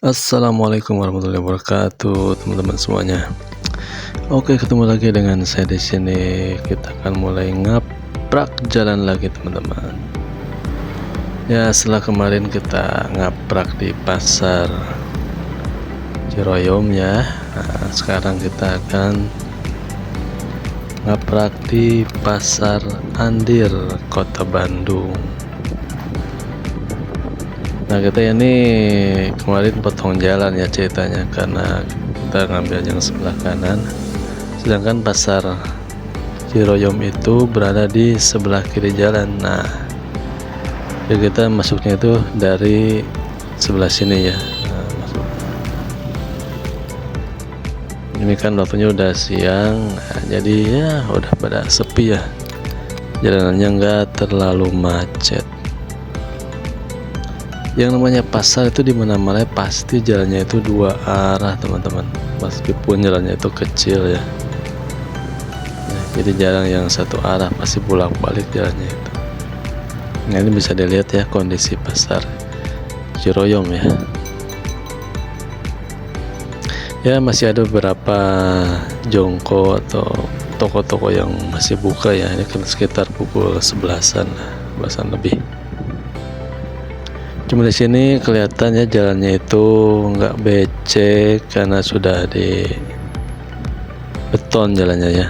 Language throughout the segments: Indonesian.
Assalamualaikum warahmatullahi wabarakatuh, teman-teman semuanya. Oke, ketemu lagi dengan saya di sini. Kita akan mulai ngaprak jalan lagi, teman-teman. Ya, setelah kemarin kita ngaprak di pasar Ciroyom ya. Nah, sekarang kita akan ngaprak di pasar Andir, Kota Bandung. Nah, kita ini kemarin potong jalan ya ceritanya, karena kita ngambil yang sebelah kanan, sedangkan pasar Ciroyom itu berada di sebelah kiri jalan. Nah, jadi kita masuknya itu dari sebelah sini ya. Nah, ini kan waktunya udah siang, nah, jadi ya udah pada sepi ya, jalanannya nggak terlalu macet. Yang namanya pasar itu dimana-mana pasti jalannya itu dua arah, teman-teman, meskipun jalannya itu kecil ya. Nah, jadi jarang yang satu arah, pasti bolak-balik jalannya itu. Nah, ini bisa dilihat ya kondisi pasar Ciroyom ya. Ya, masih ada beberapa jongko atau toko-toko yang masih buka ya. Ini kan sekitar pukul 11-an lebih. Cuma di sini kelihatannya jalannya itu nggak becek karena sudah di beton jalannya ya.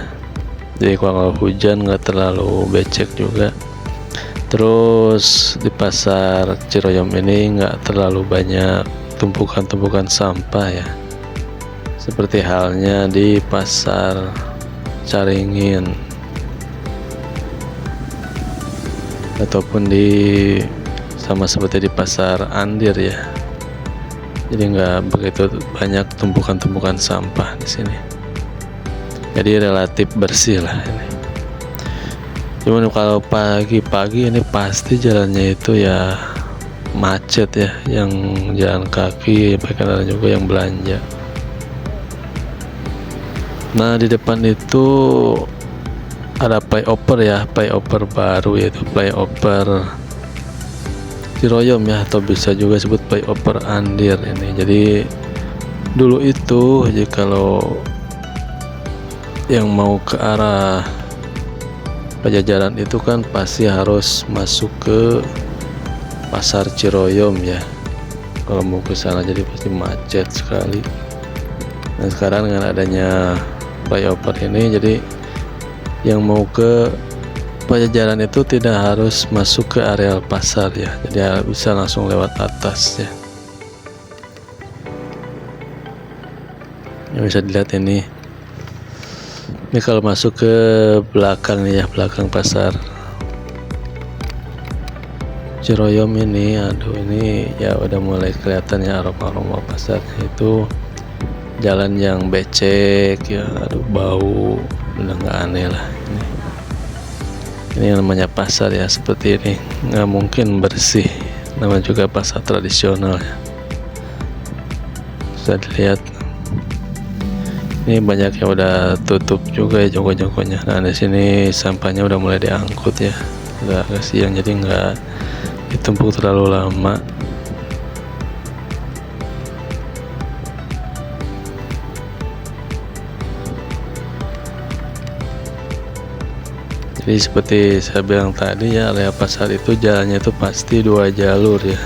Jadi kalau hujan nggak terlalu becek juga. Terus di pasar Ciroyom ini nggak terlalu banyak tumpukan-tumpukan sampah ya. Seperti halnya di pasar Caringin ataupun sama seperti di pasar Andir ya. Jadi nggak begitu banyak tumpukan-tumpukan sampah di sini. Jadi relatif bersih lah ini. Cuman kalau pagi-pagi ini pasti jalannya itu ya macet ya, yang jalan kaki, baik kendaraan juga yang belanja. Nah, di depan itu ada flyover ya, flyover baru, yaitu flyover Ciroyom ya, atau bisa juga sebut flyover Andir ini. Jadi dulu itu kalau yang mau ke arah Pajajaran itu kan pasti harus masuk ke pasar Ciroyom ya, kalau mau ke sana, jadi pasti macet sekali. Nah, sekarang dengan adanya flyover ini, jadi yang mau ke Pajajaran itu tidak harus masuk ke areal pasar ya, jadi bisa langsung lewat atas ya. Yang bisa dilihat ini kalau masuk ke belakang nih ya, belakang pasar Ciroyom ini, aduh ini ya udah mulai kelihatan ya aroma-aroma pasarnya itu. Jalan yang becek ya, aduh bau, udah nggak aneh lah ini. Ini yang namanya pasar ya, seperti ini nggak mungkin bersih, namanya juga pasar tradisional ya. Bisa dilihat ini banyak yang udah tutup juga ya joko-jokonya. Nah, di sini sampahnya udah mulai diangkut ya, udah agak siang jadi nggak ditumpuk terlalu lama. Jadi seperti saya bilang tadi ya, area pasar itu jalannya itu pasti dua jalur ya,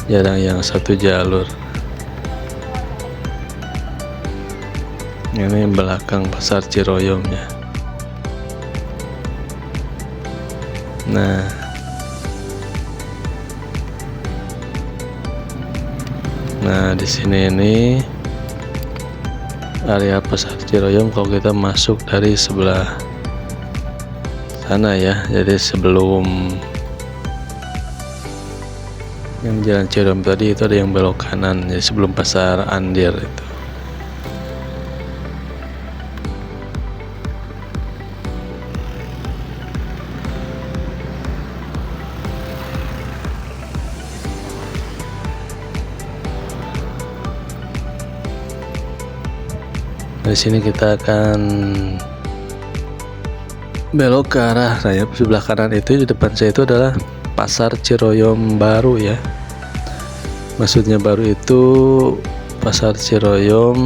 jarang yang satu jalur. Ini belakang pasar Ciroyom ya. Nah, di sini ini area pasar Ciroyom kalau kita masuk dari sebelah sana ya, jadi sebelum yang jalan Ciroyom tadi itu ada yang belok kanan, jadi sebelum pasar Andir itu. Di sini kita akan belok ke arah raya sebelah kanan itu. Di depan saya itu adalah pasar Ciroyom baru ya. Maksudnya baru itu Pasar Ciroyom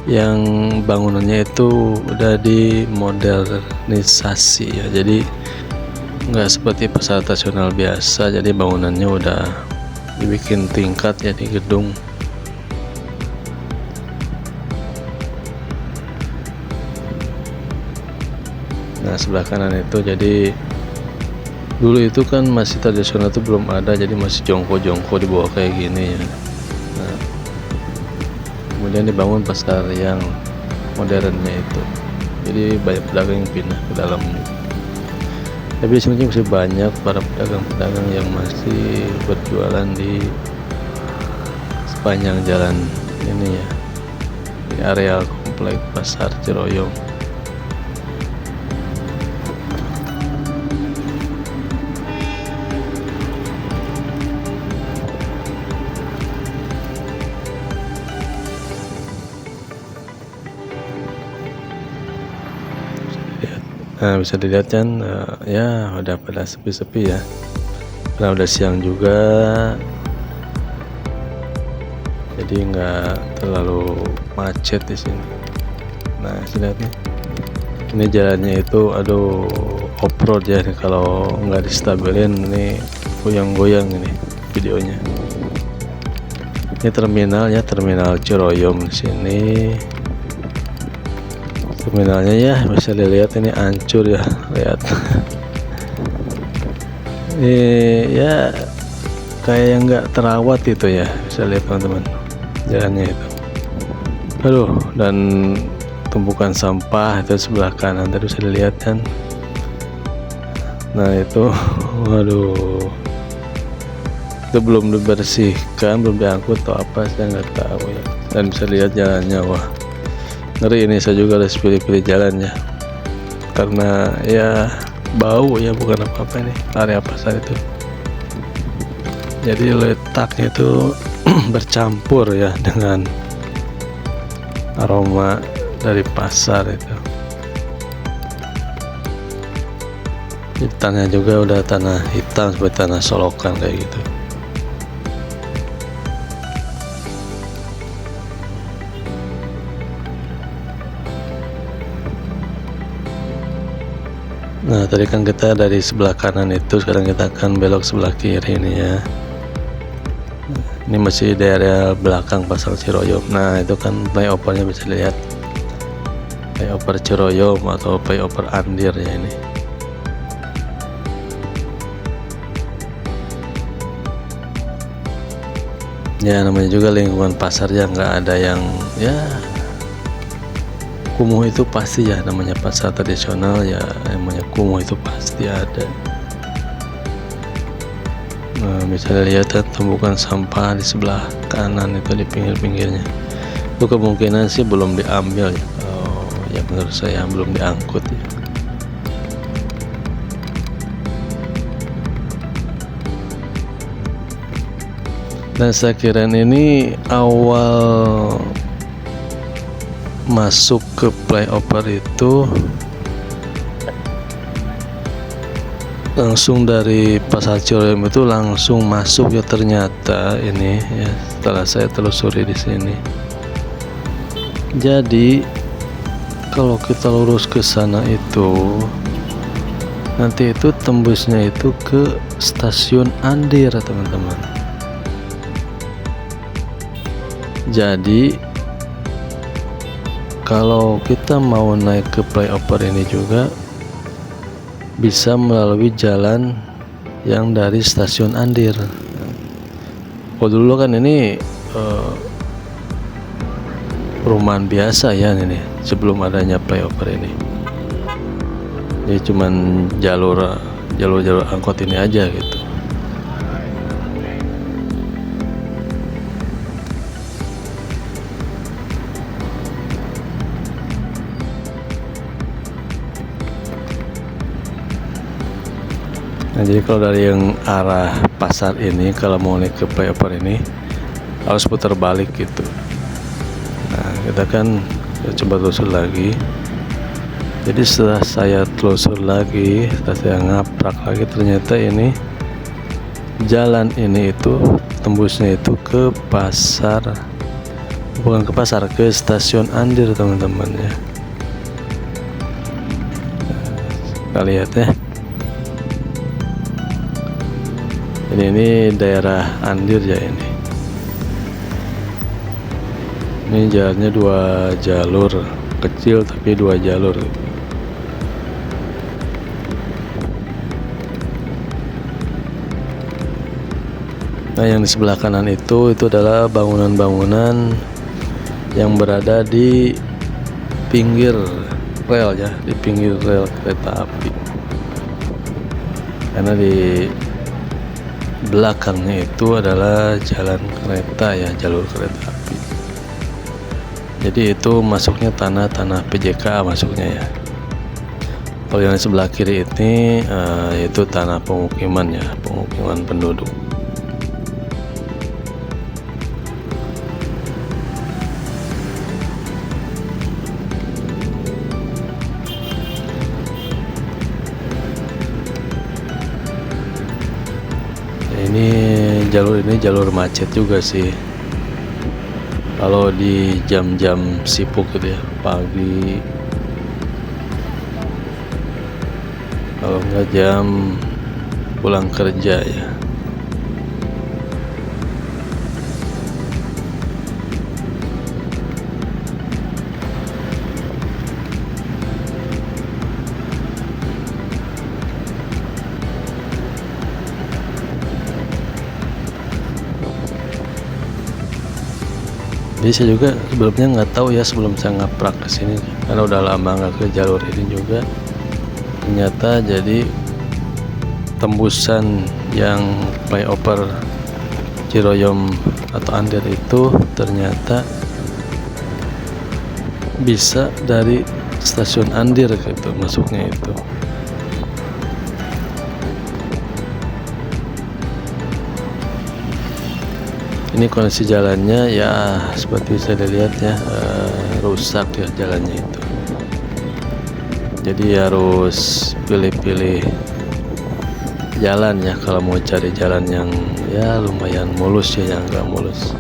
yang bangunannya itu udah dimodernisasi ya, jadi nggak seperti pasar tradisional biasa, jadi bangunannya udah dibikin tingkat ya di gedung. Nah sebelah kanan itu, jadi dulu itu kan masih tradisional itu belum ada, jadi masih jongko-jongko di bawah kayak gini ya. Nah, kemudian dibangun pasar yang modernnya itu, jadi banyak pedagang yang pindah ke dalam. Tapi di sini masih banyak para pedagang-pedagang yang masih berjualan di sepanjang jalan ini ya, di area komplek Pasar Ciroyom. Nah bisa dilihat kan ya udah pada sepi-sepi ya, karena udah siang juga, jadi nggak terlalu macet di sini. Nah lihat nih, ini jalannya itu aduh off-road ya, kalau nggak distabilin ini goyang-goyang ini videonya. Ini terminal ya, terminal Ciroyom di sini. Terminalnya ya bisa dilihat ini hancur ya, lihat. Ini ya kayak yang nggak terawat itu ya, bisa lihat teman-teman jalannya itu. Aduh, dan tumpukan sampah itu sebelah kanan tadi bisa dilihat kan. Nah itu waduh, itu belum dibersihkan, belum diangkut atau apa, saya nggak tahu ya. Dan bisa lihat jalannya, wah ngeri ini. Saya juga harus pilih-pilih jalan ya, karena ya bau ya, bukan apa-apa ini area pasar itu. Jadi letaknya itu bercampur ya dengan aroma dari pasar itu. Jadi tanah juga udah tanah hitam seperti tanah solokan kayak gitu. Nah tadi kan kita dari sebelah kanan itu, sekarang kita akan belok sebelah kiri ini ya. Ini masih di area belakang Pasar Ciroyom. Nah itu kan flyovernya bisa dilihat, flyover Ciroyom atau flyover Andir ya ini. Ya namanya juga lingkungan pasar ya, nggak ada yang ya kumuh, itu pasti ya, namanya pasar tradisional ya, namanya kumuh itu pasti ada. Nah bisa dilihat tumpukan sampah di sebelah kanan itu di pinggir-pinggirnya. Itu kemungkinan sih belum diambil ya, ya menurut saya belum diangkut ya. Dan saya kira ini awal masuk ke flyover itu langsung dari Pasar Ciroyom itu langsung masuk ya, ternyata ini ya setelah saya telusuri di sini. Jadi kalau kita lurus ke sana itu nanti itu tembusnya itu ke stasiun Andir teman-teman. Jadi kalau kita mau naik ke flyover ini juga bisa melalui jalan yang dari stasiun Andir. Oh dulu kan ini perumahan biasa ya ini, sebelum adanya flyover ini. Jadi cuman jalur angkot ini aja gitu. Nah jadi kalau dari yang arah pasar ini, kalau mau naik ke flyover ini harus putar balik gitu. Nah kita kan coba telusur lagi. Jadi setelah saya telusur lagi, setelah saya ngaprak lagi, ternyata ini jalan ini itu tembusnya itu ke pasar, bukan ke pasar, ke stasiun Andir teman-teman ya. Kita lihat ya. Ini daerah Andir ya ini. Ini jalannya 2 jalur, kecil tapi 2 jalur. Nah, yang di sebelah kanan itu adalah bangunan-bangunan yang berada di pinggir rel ya, di pinggir rel kereta api. Karena di belakangnya itu adalah jalan kereta ya, jalur kereta api. Jadi itu masuknya tanah PJK masuknya ya. Kalau yang di sebelah kiri ini itu tanah pemukiman ya, pemukiman penduduk. Ini jalur macet juga sih kalau di jam-jam sibuk gitu ya, pagi, kalau enggak jam pulang kerja ya. Jadi saya juga sebelumnya nggak tahu ya, sebelum saya ngaprak ke sini karena udah lama nggak ke jalur ini juga. Ternyata jadi tembusan yang flyover Ciroyom atau Andir itu ternyata bisa dari stasiun Andir gitu masuknya itu. Ini kondisi jalannya ya seperti saya lihat ya, rusak ya jalannya itu. Jadi harus pilih-pilih jalan ya kalau mau cari jalan yang ya lumayan mulus ya, yang enggak mulus.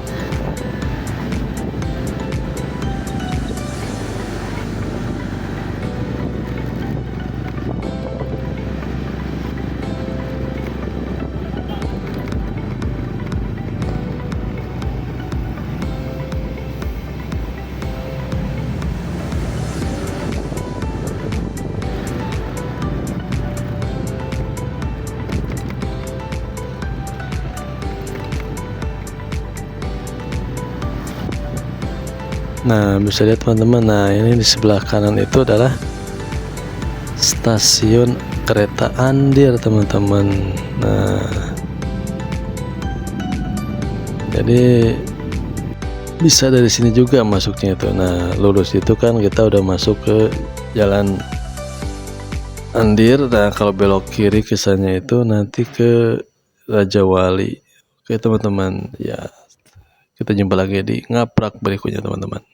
Nah, bisa lihat teman-teman, nah ini di sebelah kanan itu adalah stasiun kereta Andir teman-teman. Nah, jadi bisa dari sini juga masuknya itu. Nah, lurus itu kan kita udah masuk ke jalan Andir. Nah, kalau belok kiri kesannya itu nanti ke Raja Wali. Oke teman-teman, ya kita jumpa lagi di ngaprak berikutnya teman-teman.